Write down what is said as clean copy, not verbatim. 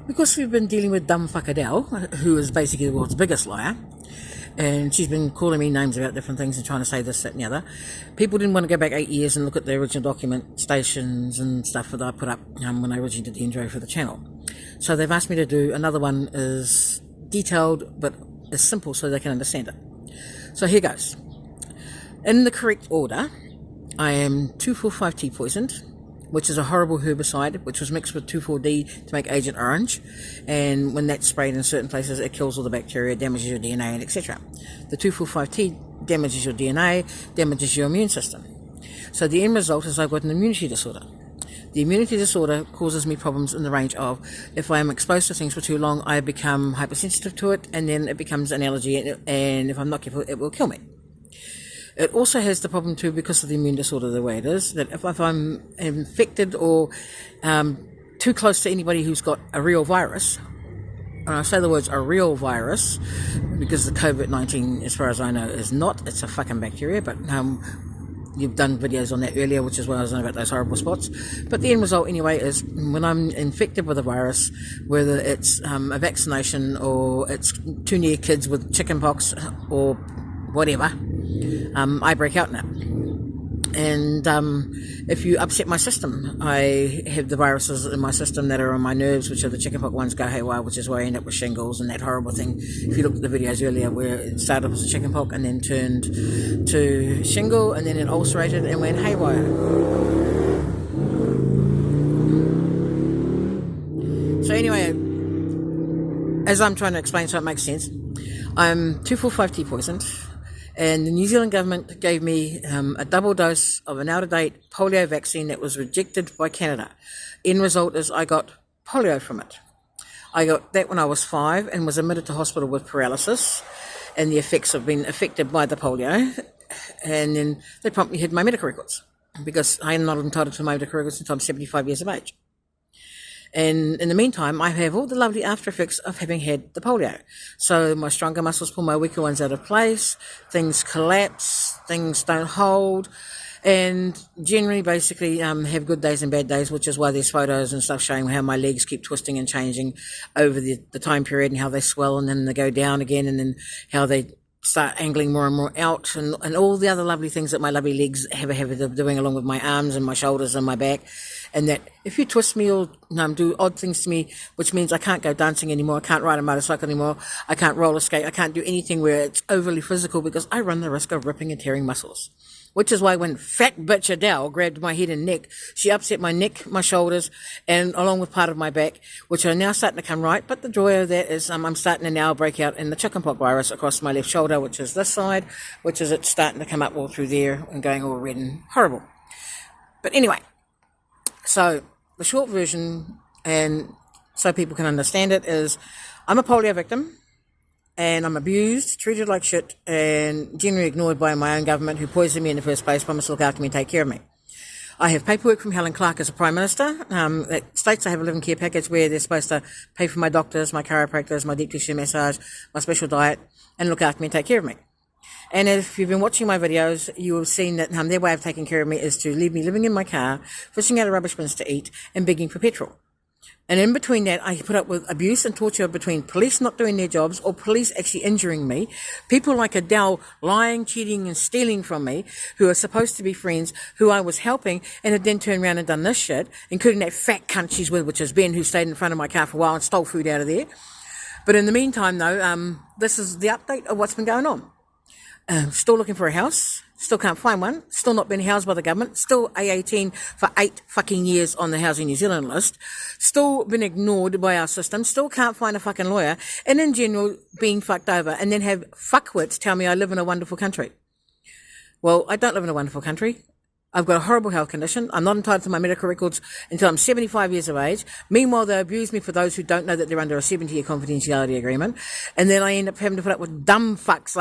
because we've been dealing with dumb fuck Adele, who is basically the world's biggest liar, and she's been calling me names about different things and trying to say this, that and the other. People didn't want to go back 8 years and look at the original document stations and stuff that I put up when I originally did the intro for the channel. So they've asked me to do another one as detailed but as simple so they can understand it. So here goes. In the correct order, I am 2,4,5-T poisoned, which is a horrible herbicide which was mixed with 2,4-D to make Agent Orange, and when that's sprayed in certain places it kills all the bacteria, damages your DNA, and etc. The 2,4,5-T damages your DNA, damages your immune system. So the end result is I've got an immunity disorder. The immunity disorder causes me problems in the range of, if I am exposed to things for too long, I become hypersensitive to it, and then it becomes an allergy, and if I'm not careful, it will kill me. It also has the problem too, because of the immune disorder the way it is, that if I'm infected or too close to anybody who's got a real virus, and I say the words a real virus, because the COVID-19, as far as I know, is not, it's a fucking bacteria, but you've done videos on that earlier, which is what I was saying about those horrible spots. But the end result anyway is when I'm infected with a virus, whether it's a vaccination or it's too near kids with chickenpox or whatever, I break out in it. And if you upset my system, I have the viruses in my system that are on my nerves, which are the chickenpox ones, go haywire, which is where I end up with shingles and that horrible thing. If you looked at the videos earlier, where it started off as a chickenpox and then turned to shingle, and then it ulcerated and went haywire. So anyway, as I'm trying to explain so it makes sense, I'm 2,4,5-T poisoned. And the New Zealand government gave me a double dose of an out-of-date polio vaccine that was rejected by Canada. End result is I got polio from it. I got that when I was 5 and was admitted to hospital with paralysis and the effects of being affected by the polio. And then they promptly hid my medical records because I am not entitled to my medical records until I'm 75 years of age. And in the meantime, I have all the lovely after effects of having had the polio. So my stronger muscles pull my weaker ones out of place, things collapse, things don't hold, and generally basically have good days and bad days, which is why there's photos and stuff showing how my legs keep twisting and changing over the time period, and how they swell and then they go down again, and then how they start angling more and more out, and all the other lovely things that my lovely legs have a habit of doing, along with my arms and my shoulders and my back. And that if you twist me or do odd things to me, which means I can't go dancing anymore, I can't ride a motorcycle anymore, I can't roller skate, I can't do anything where it's overly physical, because I run the risk of ripping and tearing muscles. Which is why when fat bitch Adele grabbed my head and neck, she upset my neck, my shoulders, and along with part of my back, which are now starting to come right. But the joy of that is I'm starting to now break out in the chickenpox virus across my left shoulder, which is this side, which is it's starting to come up all through there and going all red and horrible. But anyway, so the short version, and so people can understand it, is I'm a polio victim. And I'm abused, treated like shit, and generally ignored by my own government, who poisoned me in the first place, promised to look after me and take care of me. I have paperwork from Helen Clark as a Prime Minister that states I have a living care package where they're supposed to pay for my doctors, my chiropractors, my deep tissue massage, my special diet, and look after me and take care of me. And if you've been watching my videos, you have seen that their way of taking care of me is to leave me living in my car, fishing out of rubbish bins to eat, and begging for petrol. And in between that, I put up with abuse and torture between police not doing their jobs or police actually injuring me, people like Adele lying, cheating and stealing from me, who are supposed to be friends, who I was helping, and have then turned around and done this shit, including that fat cunt she's with, which is Ben, who stayed in front of my car for a while and stole food out of there. But in the meantime, though, this is the update of what's been going on. Still looking for a house, still can't find one, still not been housed by the government, still A18 for 8 fucking years on the Housing New Zealand list, still been ignored by our system, still can't find a fucking lawyer, and in general being fucked over, and then have fuckwits tell me I live in a wonderful country. Well, I don't live in a wonderful country. I've got a horrible health condition. I'm not entitled to my medical records until I'm 75 years of age. Meanwhile, they abuse me, for those who don't know, that they're under a 70-year confidentiality agreement. And then I end up having to put up with dumb fucks like